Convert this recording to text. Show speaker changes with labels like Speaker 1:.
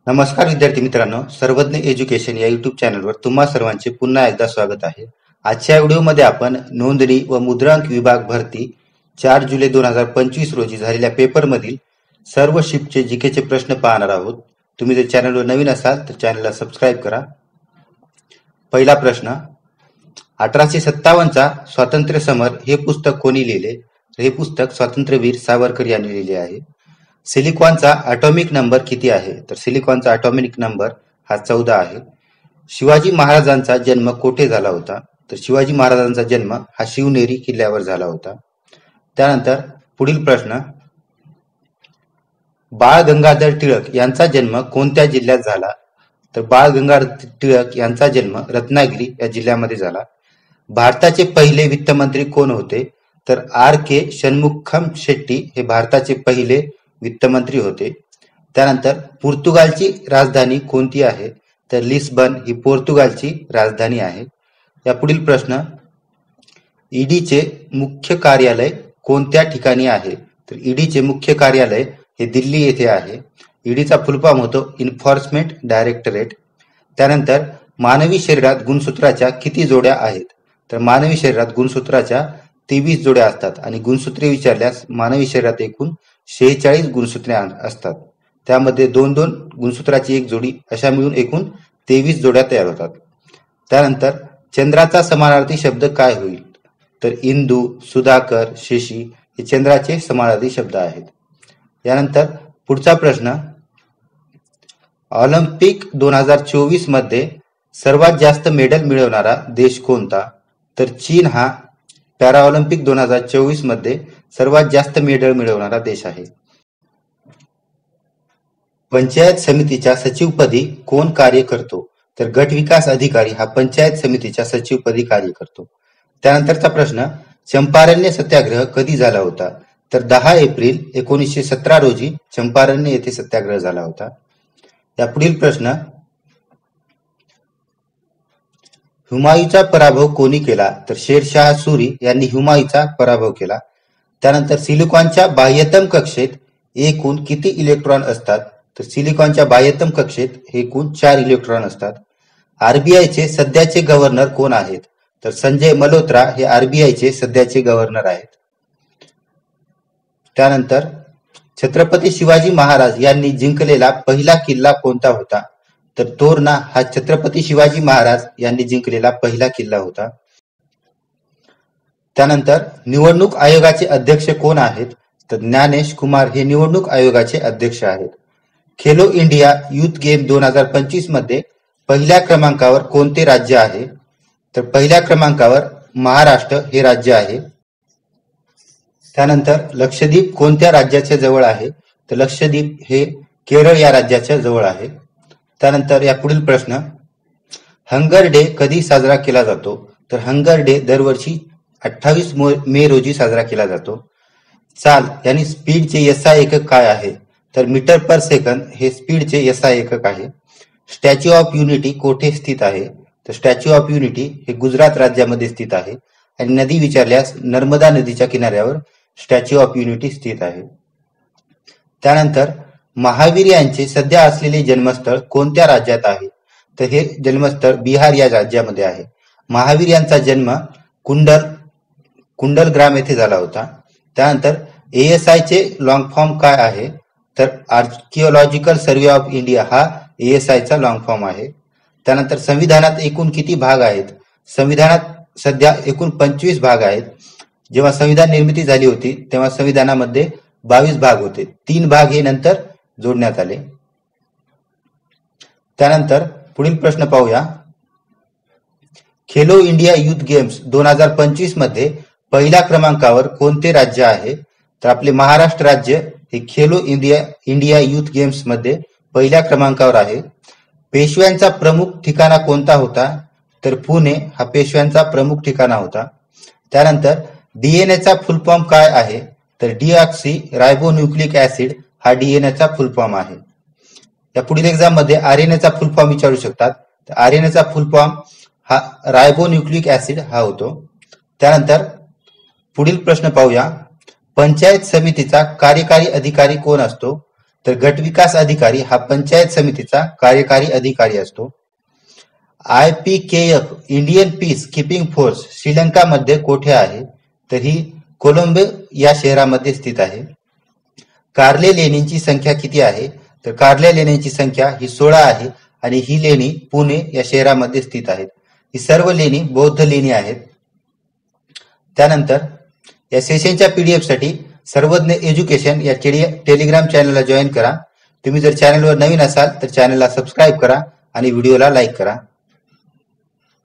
Speaker 1: नमस्कार विद्यार्थी मित्रांनो, सर्वज्ञ एज्युकेशन या युट्यूब चॅनलवर तुम्हा सर्वांचे पुन्हा एकदा स्वागत आहे। आजच्या व्हिडिओमध्ये आपण नोंदणी व मुद्रांक विभाग भरती 4 जुलै 2025 रोजी झालेल्या पेपरमधील सर्व शिफ्टचे जीकेचे प्रश्न पाहणार आहोत। तुम्ही जर चॅनलवर नवीन असाल तर चॅनलला सबस्क्राइब करा। पहिला प्रश्न, 1857 चा स्वातंत्र्य समर हे पुस्तक कोणी लिहिले? हे पुस्तक स्वातंत्र्यवीर सावरकर यांनी लिहिले आहे। सिलिकॉनचा ॲटॉमिक नंबर किती आहे? तर सिलिकॉनचा ॲटॉमिक नंबर हा 14 आहे। शिवाजी महाराजांचा जन्म कोठे झाला होता? तर शिवाजी महाराजांचा जन्म हा शिवनेरी किल्ल्यावर झाला होता। त्यानंतर पुढील प्रश्न, बाळ गंगाधर टिळक यांचा जन्म कोणत्या जिल्ह्यात झाला? तर बाळ गंगाधर टिळक यांचा जन्म रत्नागिरी या जिल्ह्यामध्ये झाला। भारताचे पहिले वित्तमंत्री कोण होते? तर R.K. षण्मुखम शेट्टी हे भारताचे पहिले वित्तमंत्री होते। त्यानंतर पोर्तुगालची राजधानी कोणती आहे? तर लिस्बन ही पोर्तुगालची राजधानी आहे। या पुढील प्रश्न, ईडीचे मुख्य कार्यालय कोणत्या ठिकाणी आहे? तर ईडीचे मुख्य कार्यालय हे दिल्ली येथे आहे। ईडीचा फुलफॉर्म होतो इन्फोर्समेंट डायरेक्टरेट। त्यानंतर मानवी शरीरात गुणसूत्राच्या किती जोड्या आहेत? तर मानवी शरीरात गुणसूत्राच्या 23 जोड्या असतात आणि गुणसूत्रे विचारल्यास मानवी शरीरात एकूण 46 गुणसूत्रे असतात। त्यामध्ये 2-2 गुणसूत्राची एक जोडी अशा मिळून एकूण 23 जोड्या तयार होतात। त्यानंतर चंद्राचा समानार्थी शब्द काय होईल? तर इंदू, सुधाकर, शशी हे चंद्राचे समानार्थी शब्द आहेत। यानंतर पुढचा प्रश्न, ऑलिम्पिक 2024 मध्ये सर्वात जास्त मेडल मिळवणारा देश कोणता? तर चीन हा पॅराऑलिम्पिक 2024 मध्ये सर्वात जास्त मेडल मिळवणारा देश आहे। पंचायत समितीच्या सचिवपदी कोण कार्य करतो? तर गट विकास अधिकारी हा पंचायत समितीच्या सचिवपदी कार्य करतो। त्यानंतरचा प्रश्न, चंपारण्य सत्याग्रह कधी झाला होता? तर 10 एप्रिल 1917 रोजी चंपारण्य येथे सत्याग्रह झाला होता। या पुढील प्रश्न, हुमायूचा पराभव कोणी केला? तर शेरशाह सूरी यांनी हुमायूचा पराभव केला। त्यानंतर सिलिकॉनच्या बाह्यतम कक्षेत एकूण किती इलेक्ट्रॉन असतात? तर सिलिकॉनच्या बाह्यतम कक्षेत एकूण 4 इलेक्ट्रॉन असतात। आरबीआयचे सध्याचे गव्हर्नर कोण आहेत? तर संजय मल्होत्रा हे आरबीआयचे सध्याचे गव्हर्नर आहेत। त्यानंतर छत्रपती शिवाजी महाराज यांनी जिंकलेला पहिला किल्ला कोणता होता? तर तोरणा हा छत्रपती शिवाजी महाराज यांनी जिंकलेला पहिला किल्ला होता। त्यानंतर निवडणूक आयोगाचे अध्यक्ष कोण आहेत? तर ज्ञानेश कुमार हे निवडणूक आयोगाचे अध्यक्ष आहेत। खेलो इंडिया युथ गेम 2025 मध्ये पहिल्या क्रमांकावर कोणते राज्य आहे? तर पहिल्या क्रमांकावर महाराष्ट्र हे राज्य आहे। त्यानंतर लक्षद्वीप कोणत्या राज्याच्या जवळ आहे? तर लक्षद्वीप हे केरळ या राज्याच्या जवळ आहे। त्यानंतर या पुढील प्रश्न, हंगर डे कधी साजरा केला जातो? तर हंगर डे दरवर्षी 28 मे रोजी साजरा केला जातो। चाल यानी स्पीडचे एसआय एकक काय आहे? तर मीटर पर सेकंद हे स्पीडचे एसआय एकक आहे। स्टॅच्यू ऑफ युनिटी कोठे स्थित आहे? तर स्टॅच्यू ऑफ युनिटी हे गुजरात राज्यामध्ये स्थित आहे आणि नदी विचारल्यास नर्मदा नदीच्या किनाऱ्यावर स्टॅच्यू ऑफ युनिटी स्थित आहे। त्यानंतर महावीर यांचे सध्या असलेले जन्मस्थळ कोणत्या राज्यात आहे? तर हे जन्मस्थळ बिहार या राज्यामध्ये आहे। महावीर यांचा जन्म कुंडलग्राम येथे झाला होता। त्यानंतर एएसआय चे लॉंग फॉर्म काय आहे? तर आर्किओलॉजिकल सर्वे ऑफ इंडिया हा एएसआय चा लॉंग फॉर्म आहे। त्यानंतर संविधानात एकूण किती भाग आहेत? संविधानात सध्या एकूण 25 भाग आहेत। जेव्हा संविधान निर्मिती झाली होती तेव्हा संविधानामध्ये 22 भाग होते, 3 भाग हे नंतर जोडण्यात आले। त्यानंतर पुढील प्रश्न पाहूया, खेलो इंडिया युथ गेम्स 2025 मध्ये पहिल्या क्रमांकावर कोणते राज्य आहे? तर आपले महाराष्ट्र राज्य हे खेलो इंडिया युथ गेम्स मध्ये पहिल्या क्रमांकावर आहे। पेशव्यांचा प्रमुख ठिकाणा कोणता होता? तर पुणे हा पेशव्यांचा प्रमुख ठिकाणा होता। त्यानंतर डीएनएचा फुल फॉर्म काय आहे? तर डीऑक्सी रायबोन्यूक्लिक ऍसिड हा डीएनएचा फुल फॉर्म आहे। या पुढील एक्झाम मध्ये आरएनएचा फुल फॉर्म विचारू शकतात। तर आरएनएचा फुल फॉर्म हा रायबोन्यूक्लिक ऍसिड हा होतो। त्यानंतर पुढील प्रश्न पाहूया, पंचायत समितीचा कार्यकारी अधिकारी कोण असतो? तर गट विकास अधिकारी हा पंचायत समितीचा कार्यकारी अधिकारी असतो. IPKF Indian peace keeping force Sri Lanka मध्ये कोठे आहे? तर ही कोलंबो या शहरामध्ये स्थित आहे. कारले लेणींची संख्या किती आहे? तर कारले लेण्यांची संख्या ही 16 आहे आणि ही लेणी पुणे या शहरामध्ये स्थित आहेत. ही सर्व लेणी बौद्ध लेणी आहेत. त्यानंतर या सेशनच्या PDF साठी सर्वज्ञ एज्युकेशन या टेलिग्राम चॅनलला जॉईन करा. तुम्ही जर चॅनलवर नवीन असाल तर चॅनलला सबस्क्राईब करा आणि व्हिडिओला लाईक करा.